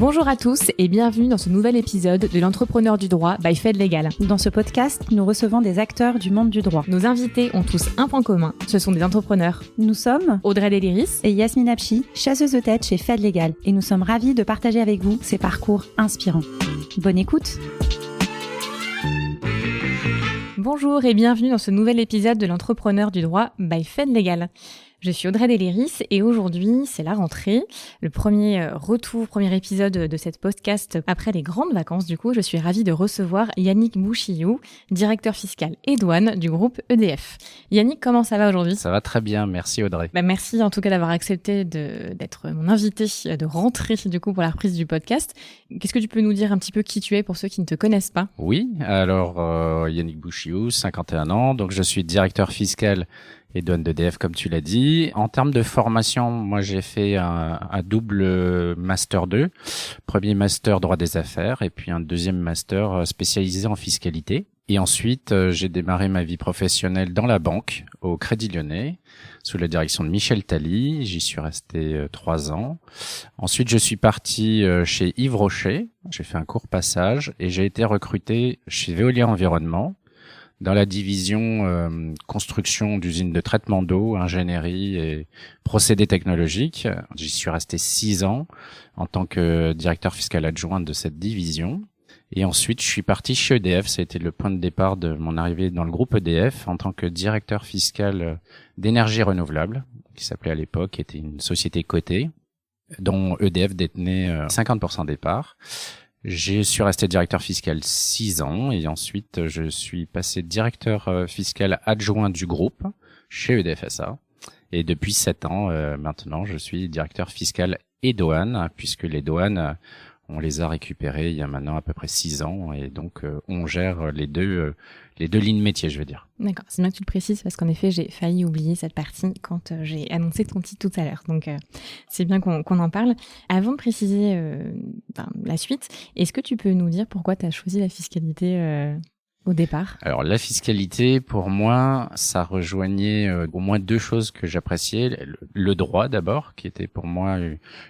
Bonjour à tous et bienvenue dans ce nouvel épisode de l'Entrepreneur du droit by Fed Legal. Dans ce podcast, nous recevons des acteurs du monde du droit. Nos invités ont tous un point commun, ce sont des entrepreneurs. Nous sommes Audrey Deliris et Yasmine Apchi, chasseuse de tête chez Fed Legal, et nous sommes ravis de partager avec vous ces parcours inspirants. Bonne écoute. Bonjour et bienvenue dans ce nouvel épisode de l'Entrepreneur du droit by Fed Legal. Je suis Audrey Deliris et aujourd'hui, c'est la rentrée. Le premier épisode de cette podcast après les grandes vacances. Du coup, je suis ravie de recevoir Yannick Bouchillou, directeur fiscal et douane du groupe EDF. Yannick, comment ça va aujourd'hui ? Ça va très bien, merci Audrey. Merci en tout cas d'avoir accepté d'être mon invité de rentrée du coup pour la reprise du podcast. Qu'est-ce que tu peux nous dire un petit peu qui tu es pour ceux qui ne te connaissent pas ? Oui, alors Yannick Bouchillou, 51 ans, donc je suis directeur fiscal et douane d'EDF comme tu l'as dit. En termes de formation, moi j'ai fait un double master 2, premier master droit des affaires et puis un deuxième master spécialisé en fiscalité. Et ensuite, j'ai démarré ma vie professionnelle dans la banque, au Crédit Lyonnais, sous la direction de Michel Tally. J'y suis resté 3 ans. Ensuite, je suis parti chez Yves Rocher. J'ai fait un court passage et j'ai été recruté chez Veolia Environnement, dans la division construction d'usines de traitement d'eau, ingénierie et procédés technologiques. J'y suis resté 6 ans en tant que directeur fiscal adjoint de cette division. Et ensuite, je suis parti chez EDF. Ça a été le point de départ de mon arrivée dans le groupe EDF en tant que directeur fiscal d'énergie renouvelable, qui s'appelait à l'époque, qui était une société cotée, dont EDF détenait 50% des parts. Je suis resté directeur fiscal 6 ans et ensuite je suis passé directeur fiscal adjoint du groupe chez EDF SA. Et depuis 7 ans maintenant, je suis directeur fiscal et douane, puisque les douanes, on les a récupérées il y a maintenant à peu près 6 ans et donc on gère les deux lignes métiers, je veux dire. D'accord, c'est bien que tu le précises parce qu'en effet, j'ai failli oublier cette partie quand j'ai annoncé ton titre tout à l'heure. Donc, c'est bien qu'on en parle. Avant de préciser la suite, est-ce que tu peux nous dire pourquoi tu as choisi la fiscalité au départ ? Alors, la fiscalité, pour moi, ça rejoignait au moins 2 choses que j'appréciais. Le droit, d'abord, qui était pour moi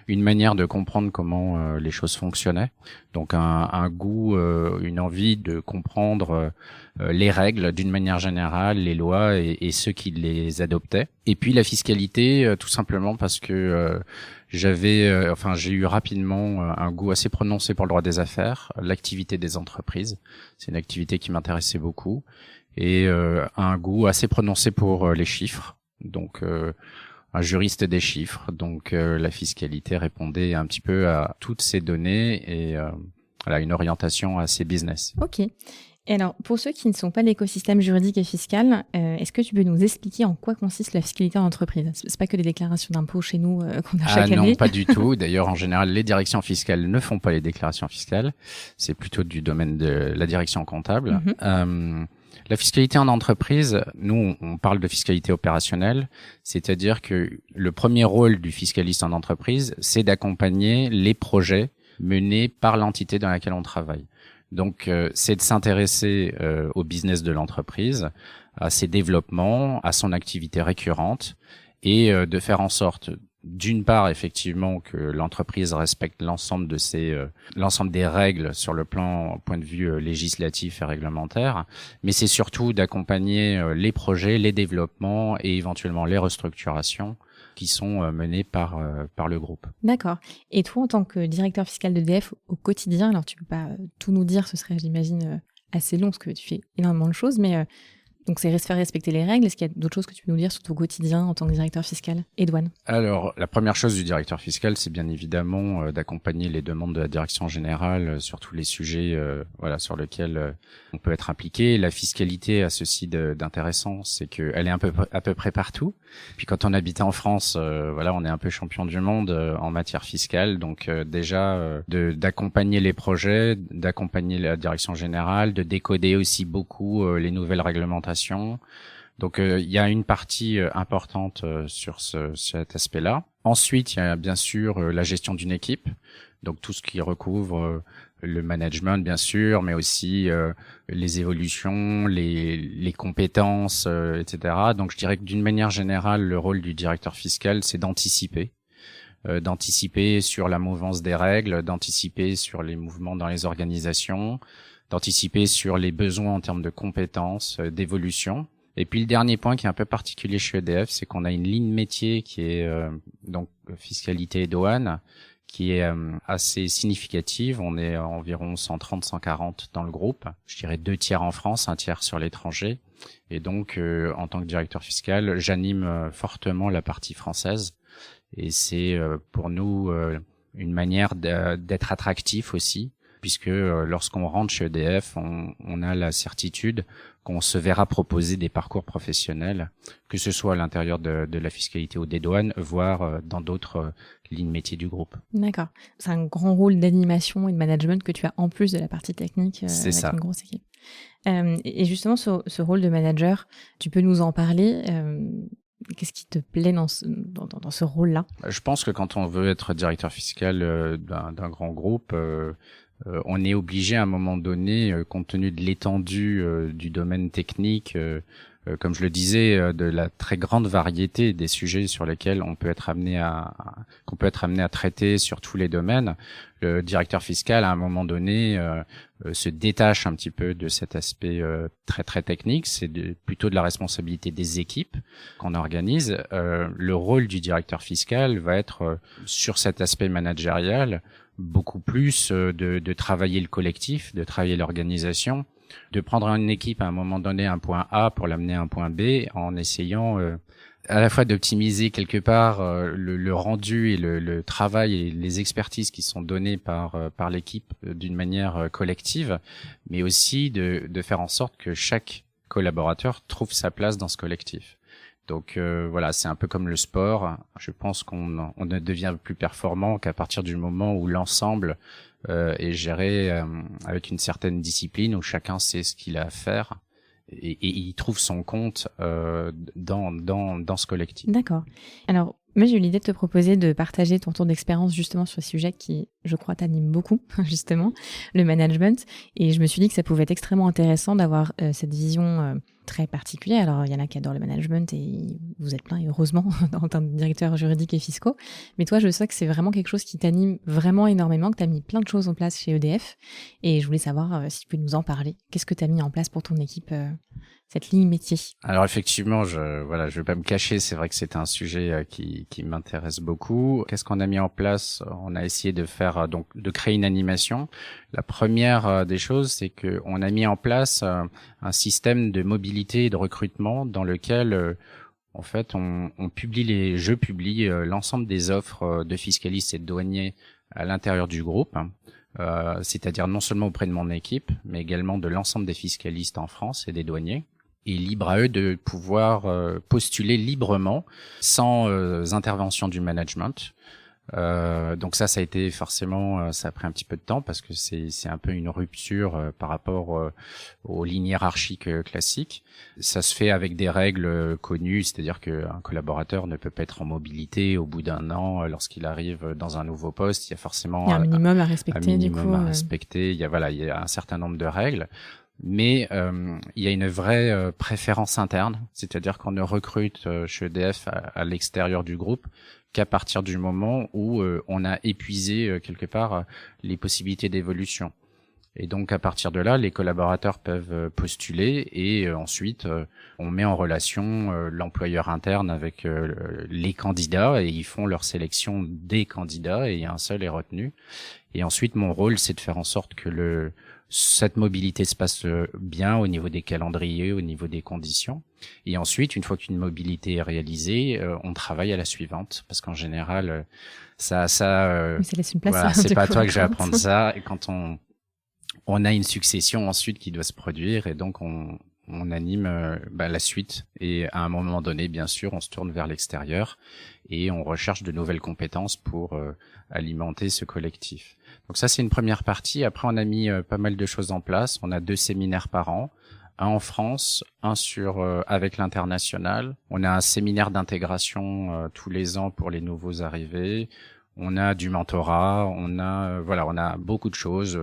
une manière de comprendre comment les choses fonctionnaient. Donc, un goût, une envie de comprendre les règles d'une manière générale, les lois et ceux qui les adoptaient. Et puis, la fiscalité, tout simplement parce que j'ai eu rapidement un goût assez prononcé pour le droit des affaires, l'activité des entreprises. C'est une activité qui m'intéressait beaucoup et un goût assez prononcé pour les chiffres. Donc, un juriste des chiffres. Donc, la fiscalité répondait un petit peu à toutes ces données et une orientation assez business. Ok. Et alors, pour ceux qui ne sont pas l'écosystème juridique et fiscal, est-ce que tu peux nous expliquer en quoi consiste la fiscalité en entreprise ? C'est pas que les déclarations d'impôts chez nous qu'on a chaque année. Non, pas du tout. D'ailleurs, en général, les directions fiscales ne font pas les déclarations fiscales. C'est plutôt du domaine de la direction comptable. La fiscalité en entreprise, nous, on parle de fiscalité opérationnelle, c'est-à-dire que le premier rôle du fiscaliste en entreprise, c'est d'accompagner les projets menés par l'entité dans laquelle on travaille. Donc, c'est de s'intéresser au business de l'entreprise, à ses développements, à son activité récurrente et de faire en sorte, d'une part, effectivement, que l'entreprise respecte l'ensemble des règles sur le point de vue législatif et réglementaire, mais c'est surtout d'accompagner les projets, les développements et éventuellement les restructurations qui sont menés par le groupe. D'accord. Et toi, en tant que directeur fiscal d'EDF au quotidien, alors tu peux pas tout nous dire, ce serait, j'imagine, assez long parce que tu fais énormément de choses, mais donc c'est faire respecter les règles. Est-ce qu'il y a d'autres choses que tu peux nous dire sur ton quotidien en tant que directeur fiscal et douane ? Alors, la première chose du directeur fiscal, c'est bien évidemment d'accompagner les demandes de la direction générale sur tous les sujets sur lesquels on peut être impliqué. La fiscalité a ceci d'intéressant, c'est qu'elle est à peu près partout. Puis quand on habite en France, on est un peu champion du monde en matière fiscale. Donc d'accompagner les projets, d'accompagner la direction générale, de décoder aussi beaucoup les nouvelles réglementations. Donc il y a une partie importante sur cet aspect-là. Ensuite, il y a bien sûr la gestion d'une équipe. Donc tout ce qui recouvre le management bien sûr, mais aussi les évolutions, les compétences, etc. Donc je dirais que d'une manière générale, le rôle du directeur fiscal, c'est d'anticiper d'anticiper sur la mouvance des règles, d'anticiper sur les mouvements dans les organisations, d'anticiper sur les besoins en termes de compétences, d'évolution. Et puis le dernier point qui est un peu particulier chez EDF, c'est qu'on a une ligne métier qui est donc fiscalité et douane, qui est assez significative. On est à environ 130-140 dans le groupe. Je dirais 2 tiers en France, 1 tiers sur l'étranger. Et donc, en tant que directeur fiscal, j'anime fortement la partie française. Et c'est pour nous une manière d'être attractif aussi, puisque lorsqu'on rentre chez EDF, on a la certitude qu'on se verra proposer des parcours professionnels, que ce soit à l'intérieur de la fiscalité ou des douanes, voire dans d'autres lignes métiers du groupe. D'accord. C'est un grand rôle d'animation et de management que tu as en plus de la partie technique avec ça. une grosse équipe. Et justement, ce rôle de manager, tu peux nous en parler Qu'est-ce qui te plaît dans ce rôle-là? Je pense que quand on veut être directeur fiscal d'un grand groupe, on est obligé à un moment donné, compte tenu de l'étendue du domaine technique, comme je le disais, de la très grande variété des sujets sur lesquels on peut être amené à traiter sur tous les domaines, le directeur fiscal à un moment donné se détache un petit peu de cet aspect très très technique. C'est plutôt de la responsabilité des équipes qu'on organise. Le rôle du directeur fiscal va être sur cet aspect managérial beaucoup plus de travailler le collectif, de travailler l'organisation, de prendre une équipe à un moment donné un point A pour l'amener à un point B en essayant à la fois d'optimiser quelque part le rendu et le travail et les expertises qui sont données par l'équipe d'une manière collective, mais aussi de faire en sorte que chaque collaborateur trouve sa place dans ce collectif. Donc voilà, c'est un peu comme le sport. Je pense qu'on ne devient plus performant qu'à partir du moment où l'ensemble est géré avec une certaine discipline, où chacun sait ce qu'il a à faire et il trouve son compte dans ce collectif. D'accord. Alors, moi, j'ai eu l'idée de te proposer de partager ton tour d'expérience justement sur ce sujet qui, je crois, t'anime beaucoup, justement, le management. Et je me suis dit que ça pouvait être extrêmement intéressant d'avoir cette vision très particulière. Alors, il y en a qui adorent le management et vous êtes plein, et heureusement, en tant que directeur juridique et fiscaux. Mais toi, je sais que c'est vraiment quelque chose qui t'anime vraiment énormément, que tu as mis plein de choses en place chez EDF. Et je voulais savoir si tu peux nous en parler. Qu'est-ce que tu as mis en place pour ton équipe cette ligne métier? Alors effectivement, je vais pas me cacher, c'est vrai que c'est un sujet qui m'intéresse beaucoup. Qu'est-ce qu'on a mis en place? On a essayé de créer une animation. La première des choses, c'est que on a mis en place un système de mobilité et de recrutement dans lequel en fait je publie l'ensemble des offres de fiscalistes et de douaniers à l'intérieur du groupe. C'est-à-dire non seulement auprès de mon équipe, mais également de l'ensemble des fiscalistes en France et des douaniers. Et libre à eux de pouvoir postuler librement, sans intervention du management. Donc ça a été forcément, ça a pris un petit peu de temps parce que c'est un peu une rupture par rapport aux lignes hiérarchiques classiques. Ça se fait avec des règles connues, c'est-à-dire qu'un collaborateur ne peut pas être en mobilité au bout d'un an lorsqu'il arrive dans un nouveau poste. Il y a forcément un minimum à respecter. Il y a un certain nombre de règles. Mais il y a une vraie préférence interne, c'est-à-dire qu'on ne recrute chez EDF à l'extérieur du groupe qu'à partir du moment où on a épuisé quelque part les possibilités d'évolution. Et donc à partir de là, les collaborateurs peuvent postuler et ensuite on met en relation l'employeur interne avec les candidats et ils font leur sélection des candidats et un seul est retenu. Et ensuite mon rôle, c'est de faire en sorte que cette mobilité se passe bien au niveau des calendriers, au niveau des conditions. Et ensuite, une fois qu'une mobilité est réalisée, on travaille à la suivante. Parce qu'en général, oui, ça laisse une place. Voilà, c'est pas à toi que je vais apprendre ça. Et quand on a une succession ensuite qui doit se produire, et donc on anime la suite. Et à un moment donné, bien sûr, on se tourne vers l'extérieur et on recherche de nouvelles compétences pour alimenter ce collectif. Donc ça, c'est une première partie. Après, on a mis pas mal de choses en place. On a 2 séminaires par an, un en France, un avec l'international. On a un séminaire d'intégration tous les ans pour les nouveaux arrivés. On a du mentorat, on a beaucoup de choses.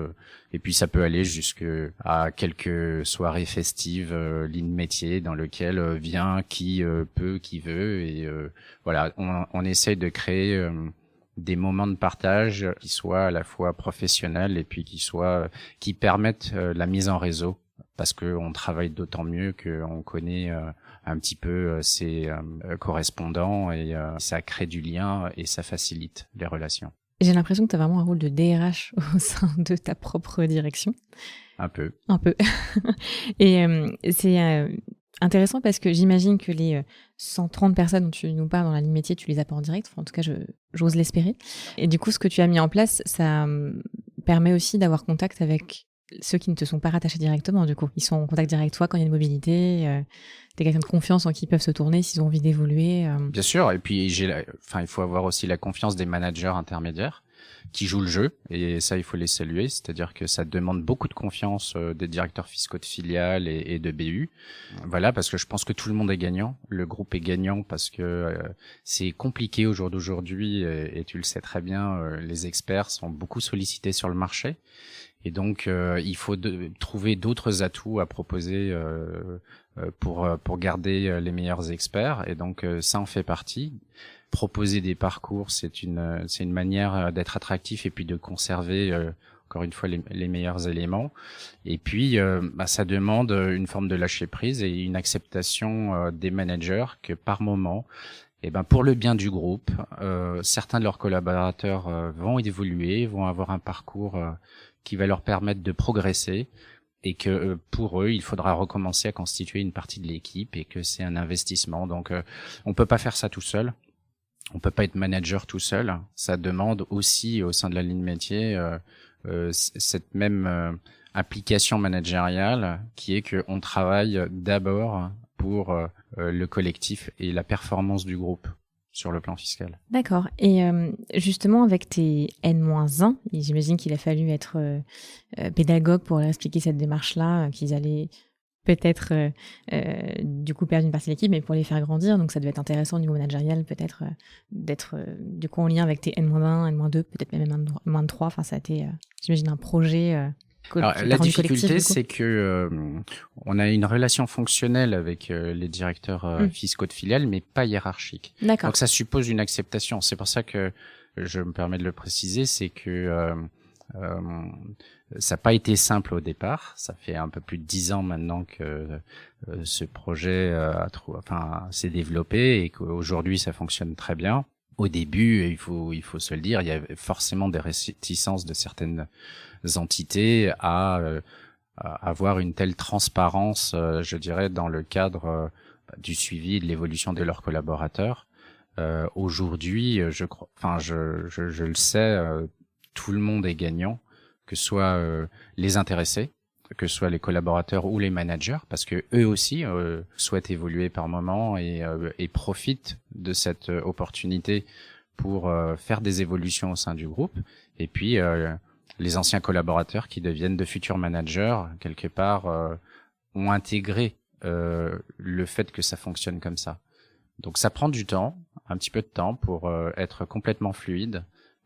Et puis ça peut aller jusqu'à quelques soirées festives, ligne métier, dans lequel vient qui peut, qui veut. Et voilà, on essaye de créer des moments de partage qui soient à la fois professionnels et puis qui permettent la mise en réseau, parce que on travaille d'autant mieux qu'on connaît un petit peu ses correspondants et ça crée du lien et ça facilite les relations. J'ai l'impression que tu as vraiment un rôle de DRH au sein de ta propre direction. Un peu. Et c'est intéressant parce que j'imagine que les 130 personnes dont tu nous parles dans la ligne métier, tu les as pas en direct. Enfin, en tout cas, j'ose l'espérer. Et du coup, ce que tu as mis en place, ça permet aussi d'avoir contact avec ceux qui ne te sont pas rattachés directement, du coup. Ils sont en contact direct avec toi quand il y a une mobilité. T'es quelqu'un de confiance en qui ils peuvent se tourner s'ils ont envie d'évoluer. Bien sûr. Et puis, il faut avoir aussi la confiance des managers intermédiaires qui jouent le jeu, et ça, il faut les saluer. C'est-à-dire que ça demande beaucoup de confiance des directeurs fiscaux de filiales et de BU. Voilà, parce que je pense que tout le monde est gagnant. Le groupe est gagnant parce que c'est compliqué au jour d'aujourd'hui, et tu le sais très bien, les experts sont beaucoup sollicités sur le marché. Et donc, il faut trouver d'autres atouts à proposer pour garder les meilleurs experts. Et donc, ça en fait partie. Proposer des parcours, c'est une manière d'être attractif et puis de conserver encore une fois les meilleurs éléments. Et puis, ça demande une forme de lâcher prise et une acceptation des managers que par moment, pour le bien du groupe, certains de leurs collaborateurs vont évoluer, vont avoir un parcours qui va leur permettre de progresser, et que pour eux, il faudra recommencer à constituer une partie de l'équipe et que c'est un investissement. Donc, on peut pas faire ça tout seul. On peut pas être manager tout seul. Ça demande aussi au sein de la ligne métier cette même application managériale qui est que on travaille d'abord pour le collectif et la performance du groupe sur le plan fiscal. D'accord. Et justement, avec tes N-1, j'imagine qu'il a fallu être pédagogue pour leur expliquer cette démarche-là, qu'ils allaient peut-être du coup perdre une partie de l'équipe, mais pour les faire grandir. Donc ça devait être intéressant au niveau managérial, peut-être d'être du coup en lien avec tes N-1, N-2, peut-être même N-3. Enfin, ça a été, j'imagine, un projet. Alors, la difficulté, c'est que on a une relation fonctionnelle avec les directeurs fiscaux de filiales, mais pas hiérarchique. D'accord. Donc ça suppose une acceptation. C'est pour ça que je me permets de le préciser, c'est que ça n'a pas été simple au départ. Ça fait un peu plus de 10 ans maintenant que ce projet s'est développé et qu'aujourd'hui ça fonctionne très bien. Au début, il faut se le dire, il y avait forcément des réticences de certaines entités à avoir une telle transparence, je dirais, dans le cadre du suivi et de l'évolution de leurs collaborateurs. Aujourd'hui, je le sais, tout le monde est gagnant, que ce soit les intéressés, que ce soit les collaborateurs ou les managers, parce que eux aussi souhaitent évoluer par moment et profitent de cette opportunité pour faire des évolutions au sein du groupe. Et puis les anciens collaborateurs qui deviennent de futurs managers, quelque part, ont intégré le fait que ça fonctionne comme ça. Donc ça prend du temps, un petit peu de temps pour être complètement fluide.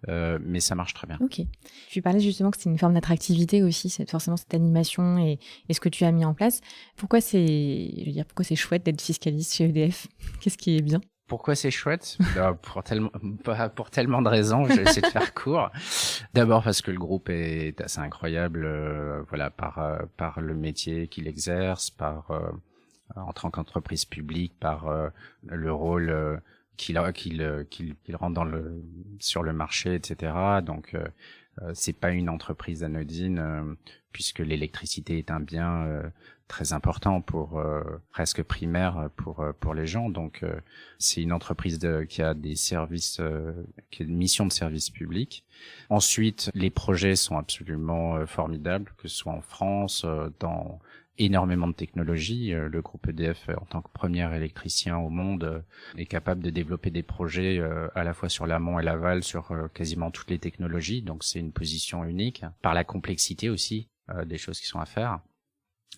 Mais ça marche très bien. Ok. Tu parlais justement que c'est une forme d'attractivité aussi, forcément cette animation et ce que tu as mis en place. Pourquoi c'est chouette d'être fiscaliste chez EDF? Qu'est-ce qui est bien? Pourquoi c'est chouette? Pour tellement de raisons, je vais essayer de faire court. D'abord parce que le groupe est assez incroyable, par le métier qu'il exerce, en tant qu'entreprise publique, par le rôle qu'il rentre sur le marché, etc. Donc c'est pas une entreprise anodine, puisque l'électricité est un bien très important presque primaire pour les gens. Donc c'est une entreprise qui a des services, qui a une mission de service public. Ensuite, les projets sont absolument formidables, que ce soit en France, dans énormément de technologies. Le groupe EDF, en tant que premier électricien au monde, est capable de développer des projets à la fois sur l'amont et l'aval, sur quasiment toutes les technologies. Donc c'est une position unique, par la complexité aussi des choses qui sont à faire.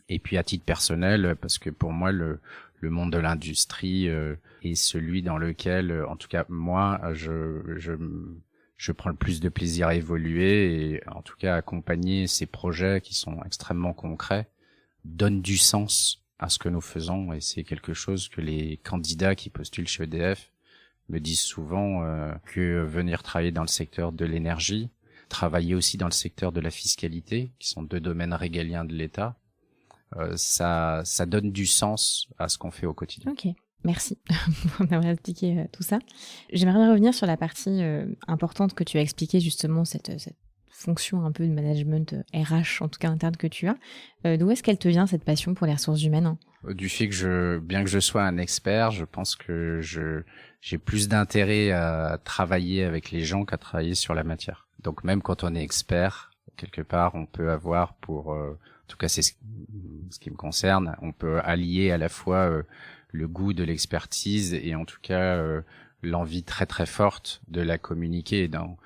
Et puis à titre personnel, parce que pour moi le monde de l'industrie est celui dans lequel, en tout cas moi, je prends le plus de plaisir à évoluer, et en tout cas accompagner ces projets qui sont extrêmement concrets donne du sens à ce que nous faisons, et c'est quelque chose que les candidats qui postulent chez EDF me disent souvent que venir travailler dans le secteur de l'énergie, travailler aussi dans le secteur de la fiscalité, qui sont 2 domaines régaliens de l'État, ça donne du sens à ce qu'on fait au quotidien. Ok, merci pour m'avoir expliqué tout ça. J'aimerais bien revenir sur la partie importante que tu as expliquée, justement, cette fonction un peu de management RH, en tout cas interne, que tu as. D'où est-ce qu'elle te vient, cette passion pour les ressources humaines ? Du fait que bien que je sois un expert, je pense que j'ai plus d'intérêt à travailler avec les gens qu'à travailler sur la matière. Donc même quand on est expert, quelque part, on peut avoir en tout cas c'est ce qui me concerne, on peut allier à la fois le goût de l'expertise et en tout cas l'envie très très forte de la communiquer. Dans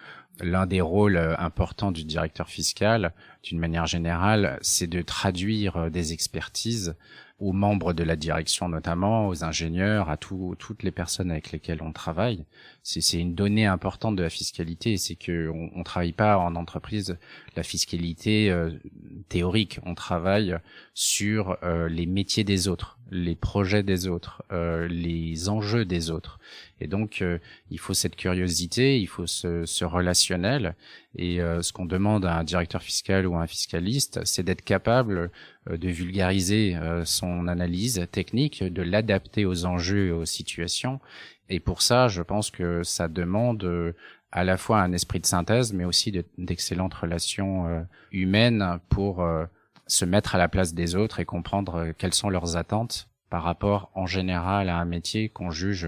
l'un des rôles importants du directeur fiscal, d'une manière générale, c'est de traduire des expertises aux membres de la direction notamment, aux ingénieurs, à toutes les personnes avec lesquelles on travaille. C'est une donnée importante de la fiscalité, c'est que on travaille pas en entreprise la fiscalité théorique, on travaille sur les métiers des autres, les projets des autres, les enjeux des autres. Et donc il faut cette curiosité, il faut ce relationnel. Et ce qu'on demande à un directeur fiscal ou à un fiscaliste, c'est d'être capable de vulgariser son analyse technique, de l'adapter aux enjeux et aux situations. Et pour ça, je pense que ça demande à la fois un esprit de synthèse, mais aussi d'excellentes relations humaines pour se mettre à la place des autres et comprendre quelles sont leurs attentes par rapport en général à un métier qu'on juge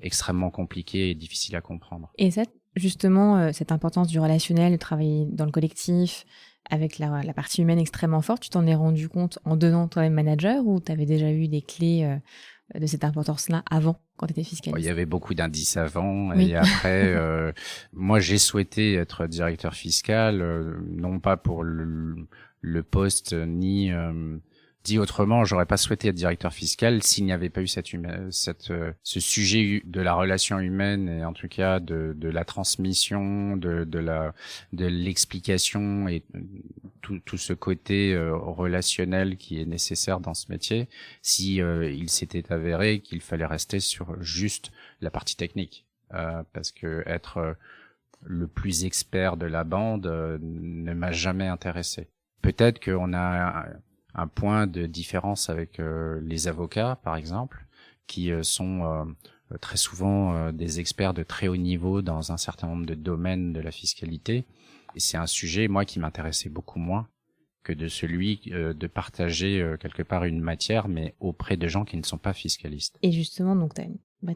extrêmement compliqué et difficile à comprendre. Et ça, justement, cette importance du relationnel, de travailler dans le collectif, avec la partie humaine extrêmement forte, tu t'en es rendu compte en devenant toi-même manager, ou tu avais déjà eu des clés de cette importance-là avant, quand tu étais fiscaliste? Il y avait beaucoup d'indices avant, oui. Et après, moi j'ai souhaité être directeur fiscal, non pas pour le poste, ni dit autrement, j'aurais pas souhaité être directeur fiscal s'il n'y avait pas eu ce sujet de la relation humaine et en tout cas de la transmission, de l'explication et tout ce côté relationnel qui est nécessaire dans ce métier. Si il s'était avéré qu'il fallait rester sur juste la partie technique, parce que être le plus expert de la bande ne m'a jamais intéressé. Peut-être qu'on a un point de différence avec les avocats, par exemple, qui sont très souvent des experts de très haut niveau dans un certain nombre de domaines de la fiscalité. Et c'est un sujet, moi, qui m'intéressait beaucoup moins que de celui de partager quelque part une matière, mais auprès de gens qui ne sont pas fiscalistes. Et justement, donc,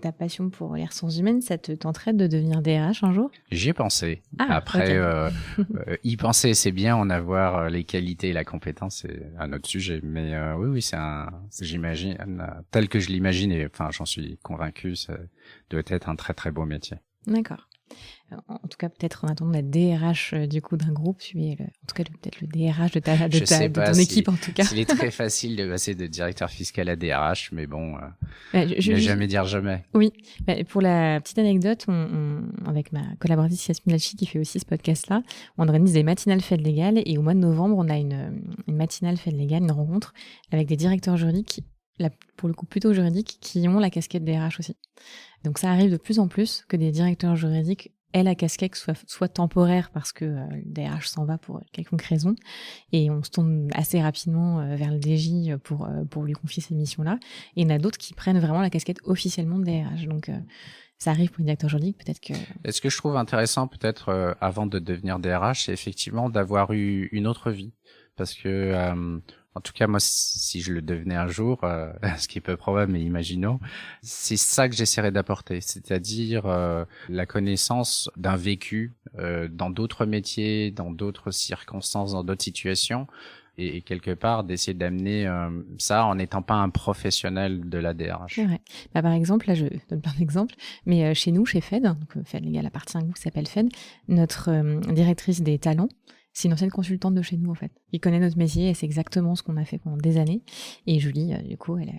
ta passion pour les ressources humaines, ça te tenterait de devenir DRH un jour? J'y ai pensé. Ah, après, okay. Y penser, c'est bien, en avoir les qualités et la compétence, c'est un autre sujet. Mais oui, j'imagine, tel que je l'imagine, et enfin, j'en suis convaincu, ça doit être un très très beau métier. D'accord. En tout cas, peut-être en attendant d'être DRH du coup d'un groupe, tu es en tout cas peut-être le DRH de ton équipe en tout cas. Il est très facile de passer de directeur fiscal à DRH, mais bon, ne jamais dire jamais. Oui, pour la petite anecdote, avec ma collaboratrice Yasmine Alchi qui fait aussi ce podcast-là, on organise des matinales Fed Légal et au mois de novembre, on a une matinale Fed Légal, une rencontre avec des directeurs juridiques, pour le coup plutôt juridiques, qui ont la casquette DRH aussi. Donc ça arrive de plus en plus que des directeurs juridiques aient la casquette soit temporaire parce que le DRH s'en va pour quelconque raison et on se tourne assez rapidement vers le DJ pour lui confier ces missions-là. Et il y en a d'autres qui prennent vraiment la casquette officiellement de DRH. Donc ça arrive pour les directeurs juridiques, peut-être que... Et ce que je trouve intéressant peut-être avant de devenir DRH, c'est effectivement d'avoir eu une autre vie. Parce que... en tout cas, moi, si je le devenais un jour, ce qui est peu probable, mais imaginons, c'est ça que j'essaierais d'apporter, c'est-à-dire la connaissance d'un vécu dans d'autres métiers, dans d'autres circonstances, dans d'autres situations, et quelque part d'essayer d'amener ça en n'étant pas un professionnel de la DRH. C'est vrai. Par exemple, là, je donne plein d'exemples, mais chez nous, chez Fed, donc Fed Légal appartient à un groupe qui s'appelle Fed, notre directrice des talents, c'est une ancienne consultante de chez nous, en fait. Il connaît notre métier et c'est exactement ce qu'on a fait pendant des années. Et Julie, du coup, elle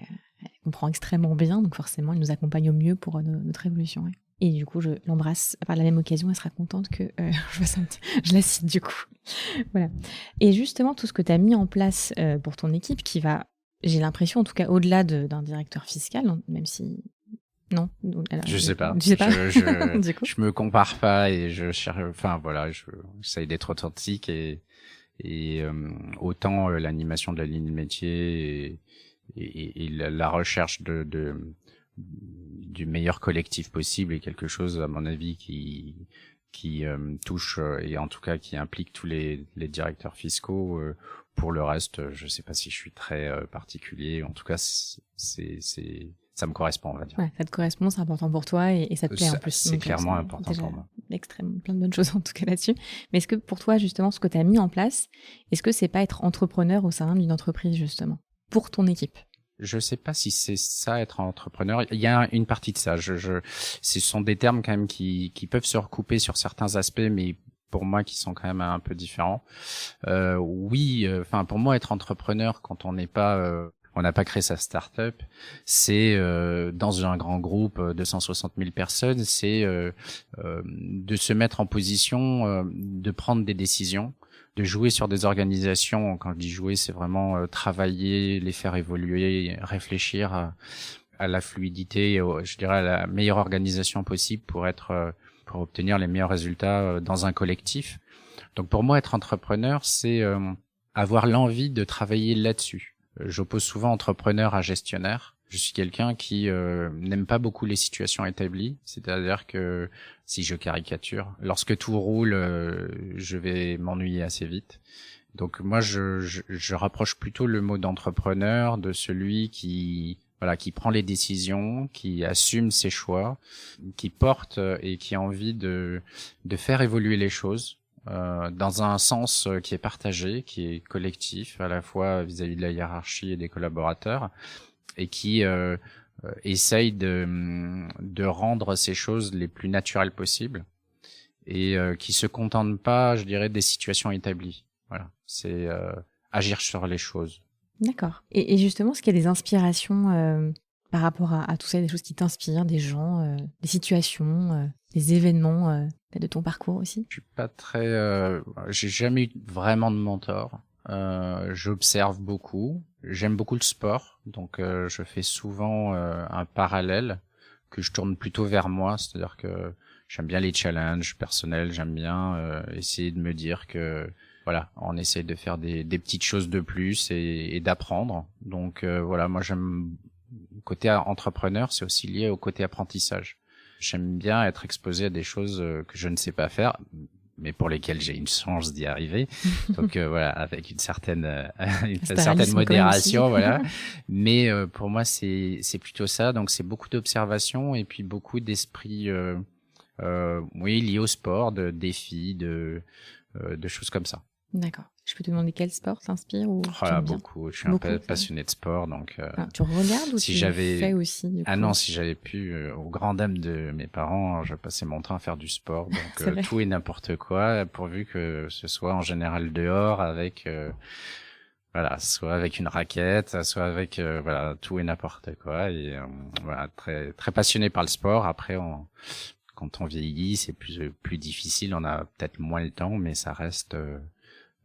comprend extrêmement bien, donc forcément, elle nous accompagne au mieux pour notre évolution. Ouais. Et du coup, je l'embrasse par la même occasion, elle sera contente que je la cite, du coup. Voilà. Et justement, tout ce que tu as mis en place pour ton équipe, qui va, j'ai l'impression, en tout cas, au-delà d'un directeur fiscal, même si Non? Je sais pas. Tu sais pas? Du coup? Je me compare pas et je cherche, enfin voilà, j'essaye d'être authentique et autant l'animation de la ligne métier et la recherche du meilleur collectif possible est quelque chose, à mon avis, qui touche et en tout cas qui implique tous les directeurs fiscaux. Pour le reste, je sais pas si je suis très particulier. En tout cas, ça me correspond, on va dire. Ouais, ça te correspond, c'est important pour toi et ça te plaît en plus. C'est clairement important pour moi. Extrêmement, plein de bonnes choses en tout cas là-dessus. Mais est-ce que pour toi, justement, ce que tu as mis en place, est-ce que c'est pas être entrepreneur au sein d'une entreprise, justement, pour ton équipe? Je sais pas si c'est ça, être entrepreneur. Il y a une partie de ça. Ce sont des termes quand même qui peuvent se recouper sur certains aspects, mais pour moi qui sont quand même un peu différents. Oui, enfin pour moi être entrepreneur quand on n'est pas on n'a pas créé sa start-up, c'est dans un grand groupe de 160 000 personnes, c'est de se mettre en position de prendre des décisions, de jouer sur des organisations. Quand je dis jouer, c'est vraiment travailler, les faire évoluer, réfléchir à la fluidité, je dirais à la meilleure organisation possible pour obtenir les meilleurs résultats dans un collectif. Donc pour moi, être entrepreneur, c'est avoir l'envie de travailler là-dessus. J'oppose souvent entrepreneur à gestionnaire. Je suis quelqu'un qui n'aime pas beaucoup les situations établies, c'est-à-dire que, si je caricature, lorsque tout roule, je vais m'ennuyer assez vite. Donc moi, je rapproche plutôt le mot d'entrepreneur de celui qui prend les décisions, qui assume ses choix, qui porte et qui a envie de faire évoluer les choses. Dans un sens qui est partagé, qui est collectif, à la fois vis-à-vis de la hiérarchie et des collaborateurs, et qui essaye de rendre ces choses les plus naturelles possibles, et qui se contente pas, je dirais, des situations établies. Voilà, c'est agir sur les choses. D'accord. Et justement, est-ce qu'il y a des inspirations par rapport à tout ça, des choses qui t'inspirent, des gens, des situations, des événements de ton parcours aussi? Je suis pas j'ai jamais eu vraiment de mentor. J'observe beaucoup. J'aime beaucoup le sport, donc je fais souvent un parallèle que je tourne plutôt vers moi, c'est-à-dire que j'aime bien les challenges personnels, j'aime bien essayer de me dire que voilà, on essaie de faire des petites choses de plus et d'apprendre. Donc voilà, moi j'aime côté entrepreneur, c'est aussi lié au côté apprentissage. J'aime bien être exposé à des choses que je ne sais pas faire, mais pour lesquelles j'ai une chance d'y arriver. Donc voilà, avec une certaine modération, voilà. Mais pour moi, c'est plutôt ça. Donc c'est beaucoup d'observation et puis beaucoup d'esprit, oui, lié au sport, de défis, de choses comme ça. D'accord. Je peux te demander quel sport t'inspire ou beaucoup. Je suis un peu passionné de sport, donc. Tu regardes ou tu fais aussi du coup? Non, si j'avais pu, aux grandes dames de mes parents, je passais mon temps à faire du sport, donc tout et n'importe quoi, pourvu que ce soit en général dehors avec, soit avec une raquette, soit avec, tout et n'importe quoi, et très très passionné par le sport. Après, quand on vieillit, c'est plus difficile, on a peut-être moins le temps, mais ça reste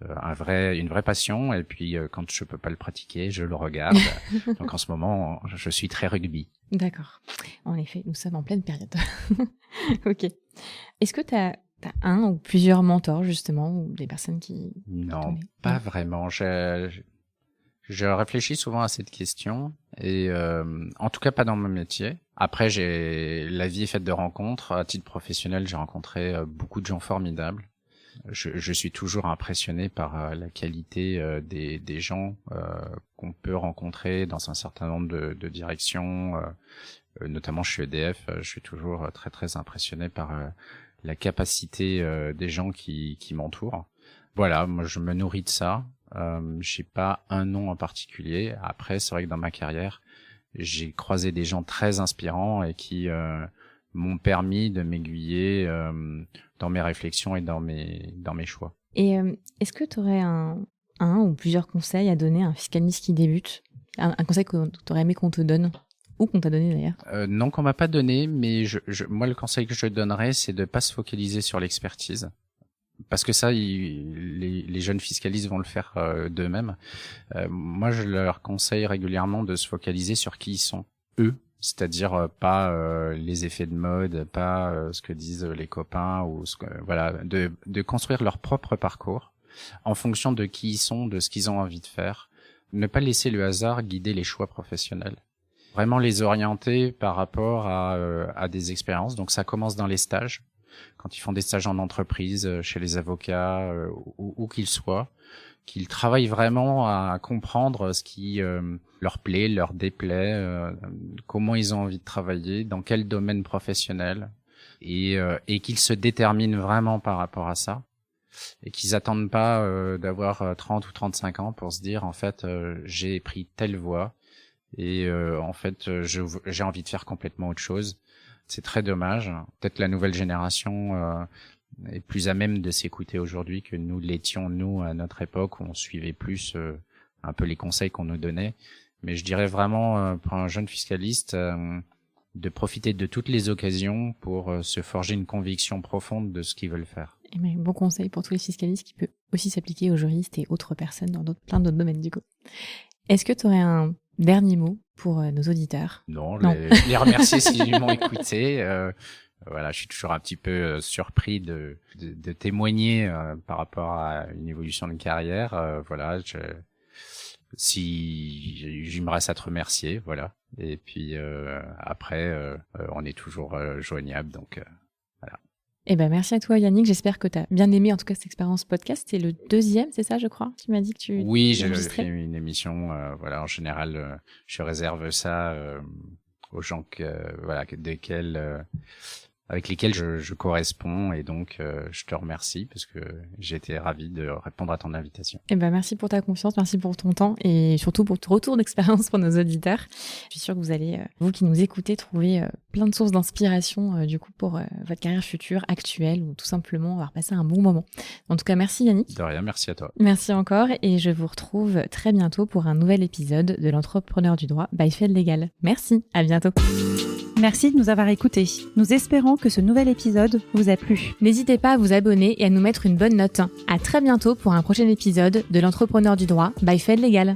une vraie passion. Et puis quand je peux pas le pratiquer, je le regarde. Donc en ce moment, je suis très rugby. D'accord. En effet, nous sommes en pleine période. Ok. Est-ce que tu as un ou plusieurs mentors justement, ou des personnes qui... Non, pas vraiment. Je réfléchis souvent à cette question et en tout cas pas dans mon métier. Après, la vie est faite de rencontres. À titre professionnel, j'ai rencontré beaucoup de gens formidables. Je suis toujours impressionné par la qualité des gens qu'on peut rencontrer dans un certain nombre de directions, notamment chez EDF. Je suis toujours très très impressionné par la capacité des gens qui m'entourent. Voilà, moi je me nourris de ça. J'ai pas un nom en particulier. Après, c'est vrai que dans ma carrière, j'ai croisé des gens très inspirants et qui m'ont permis de m'aiguiller dans mes réflexions et dans mes choix. Et est-ce que tu aurais un ou plusieurs conseils à donner à un fiscaliste qui débute? Un conseil que tu aurais aimé qu'on te donne, ou qu'on t'a donné d'ailleurs? Non, qu'on m'a pas donné, mais moi le conseil que je donnerais, c'est de pas se focaliser sur l'expertise. Parce que ça, les jeunes fiscalistes vont le faire d'eux-mêmes. Moi, je leur conseille régulièrement de se focaliser sur qui ils sont, eux. C'est-à-dire pas les effets de mode, pas ce que disent les copains ou voilà, de construire leur propre parcours en fonction de qui ils sont, de ce qu'ils ont envie de faire. Ne pas laisser le hasard guider les choix professionnels. Vraiment les orienter par rapport à des expériences. Donc ça commence dans les stages, quand ils font des stages en entreprise, chez les avocats, où qu'ils soient, qu'ils travaillent vraiment à comprendre ce qui leur plaît, leur déplaît, comment ils ont envie de travailler, dans quel domaine professionnel, et qu'ils se déterminent vraiment par rapport à ça, et qu'ils attendent pas d'avoir 30 ou 35 ans pour se dire en fait j'ai pris telle voie et en fait j'ai envie de faire complètement autre chose. C'est très dommage. Peut-être la nouvelle génération est plus à même de s'écouter aujourd'hui que nous l'étions, nous, à notre époque, où on suivait plus un peu les conseils qu'on nous donnait. Mais je dirais vraiment, pour un jeune fiscaliste, de profiter de toutes les occasions pour se forger une conviction profonde de ce qu'ils veulent faire. Et bien, bon conseil pour tous les fiscalistes qui peut aussi s'appliquer aux juristes et autres personnes dans plein d'autres domaines du coup. Est-ce que tu aurais un dernier mot pour nos auditeurs? Non. Les remercier s'ils m'ont écouté. Voilà, je suis toujours un petit peu surpris de témoigner par rapport à une évolution de carrière. Voilà, il me reste à te remercier, voilà. Et puis après, on est toujours joignable, donc voilà. Eh ben merci à toi Yannick, j'espère que tu as bien aimé en tout cas cette expérience podcast. C'est le 2e, c'est ça je crois? Tu m'as dit que tu Oui, j'ai fait une émission, voilà, en général, je réserve ça aux gens avec lesquels je corresponds, et donc je te remercie parce que j'ai été ravi de répondre à ton invitation. Eh ben merci pour ta confiance, merci pour ton temps et surtout pour ton retour d'expérience pour nos auditeurs. Je suis sûre que vous allez, vous qui nous écoutez, trouver plein de sources d'inspiration du coup pour votre carrière future, actuelle, ou tout simplement avoir passé un bon moment. En tout cas, merci Yannick. De rien, merci à toi. Merci encore, et je vous retrouve très bientôt pour un nouvel épisode de l'Entrepreneur du droit by Fed Legal. Merci, à bientôt. Merci de nous avoir écoutés. Nous espérons que ce nouvel épisode vous a plu. N'hésitez pas à vous abonner et à nous mettre une bonne note. À très bientôt pour un prochain épisode de l'Entrepreneur du droit by Fed Legal.